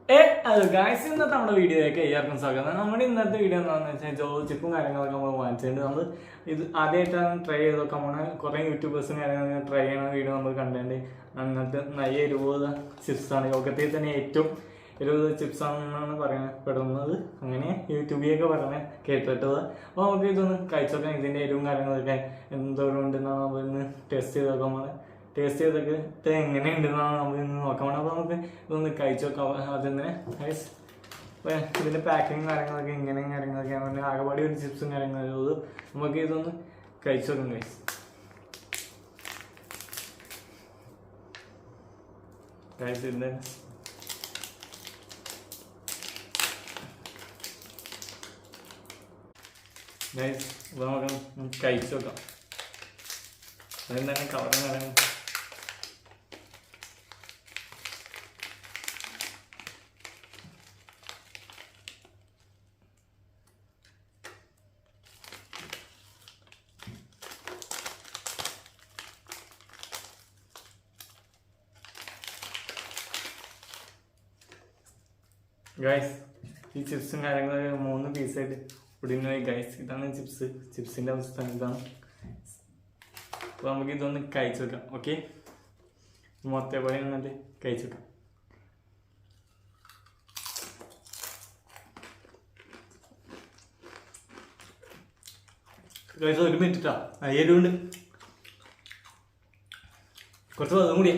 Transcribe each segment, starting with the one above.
Guys ഇന്നത്തെ നമ്മുടെ വീഡിയോയൊക്കെ എല്ലാവർക്കും സ്വാഗതം. നമ്മുടെ ഇന്നത്തെ വീഡിയോ എന്താണെന്ന് വെച്ചാൽ ചിപ്പും കാര്യങ്ങളൊക്കെ നമ്മൾ വാങ്ങിച്ചിട്ടുണ്ട്. നമ്മൾ ഇത് ആദ്യമായിട്ടാണ് ട്രൈ ചെയ്തൊക്കെ നമ്മൾ കുറേ യൂട്യൂബേഴ്സും കാര്യങ്ങളൊക്കെ ട്രൈ ചെയ്യുന്ന വീഡിയോ നമ്മൾ കണ്ടിട്ടുണ്ട്. എന്നിട്ട് 20 ചിപ്സാണ് ലോകത്തിൽ തന്നെ ഏറ്റവും 20 ചിപ്സാണെന്നാണ് പറയപ്പെടുന്നത്. അങ്ങനെ യൂട്യൂബിലൊക്കെ പറഞ്ഞ് കേട്ടിട്ടുള്ളത്. അപ്പോൾ നമുക്ക് ഇതൊന്ന് കഴിച്ചോക്കാം. ഇതിൻ്റെ എരിവും കാര്യങ്ങളൊക്കെ എന്തോരം ഉണ്ടെന്നാണ് നമ്മൾ ഇന്ന് ടെസ്റ്റ് ചെയ്തൊക്കെ നമ്മൾ ടേസ്റ്റ് ചെയ്തൊക്കെ എങ്ങനെയുണ്ടെന്നാണ് നമ്മൾ ഇന്ന് നോക്കാൻ വേണം. അപ്പോൾ നമുക്ക് ഇതൊന്ന് കഴിച്ചു നോക്കാം. അതിന് ഗൈസ് ഇതിൻ്റെ പാക്കിങ് കാര്യങ്ങളൊക്കെ ഇങ്ങനെയും കാര്യങ്ങളൊക്കെയാണ് പറഞ്ഞാൽ ആകെപ്പാടി ഒരു ചിപ്സും കാര്യങ്ങളൊക്കെ നമുക്ക് ഇതൊന്ന് കഴിച്ചു നോക്കാം ഗൈസ്. ഗൈസ് ഇതിൻ്റെ ഗൈസ് ഇപ്പോൾ നമുക്ക് കഴിച്ചു നോക്കാം. അതെന്താണ് കളറും കാര്യങ്ങൾ. ഗൈസ് ഈ ചിപ്സും കാര്യങ്ങളൊക്കെ 3 പീസായിട്ട് ഒടിഞ്ഞുപോയി ഗൈസ്. ഇതാണ് ചിപ്സിൻ്റെ അവസ്ഥ ഇതാണ്. അപ്പോൾ നമുക്ക് ഇതൊന്ന് കഴിച്ചു വെക്കാം. ഓക്കെ, മൊത്തം പോലെ എന്നിട്ട് കഴിച്ചു വെക്കാം. ഗൈസ് 1 മിനിറ്റാ അയ്യരുണ്ട് കുറച്ച് അതും കൂടിയാ.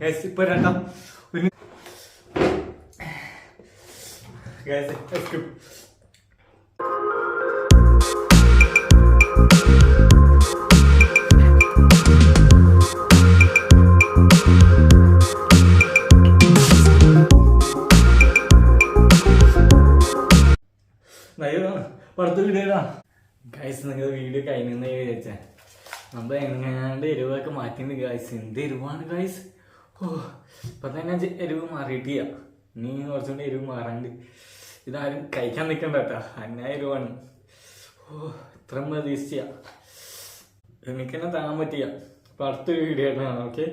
ഗൈസ് ഇപ്പോൾ രണ്ടാം ഒരു ഗൈസ് പുറത്ത് വീഡിയോ ഗൈസ്. നിങ്ങൾ വീഡിയോ കഴിഞ്ഞെന്ന് വിചാരിച്ചാൽ നമ്മൾ എങ്ങാണ്ട് എരിവൊക്കെ മാറ്റിയത് ഗൈസ്. എന്ത് എരിവാണ് ഗൈസ്. ഇപ്പം തന്നെ എരിവ് മാറിയിട്ടില്ല. ഇനി കുറച്ചുകൂടി എരിവ് മാറാണ്ട്. ഇതാരും കഴിക്കാൻ നിൽക്കണ്ട കേട്ടോ. അന്യായ എരിവാണ്. ഇത്ര പ്രതീക്ഷിച്ച എനിക്ക് തന്നെ താങ്ങാൻ പറ്റിയ. അപ്പം അടുത്തൊരു വീഡിയോ ആയിട്ടാണ്. ഓക്കെ.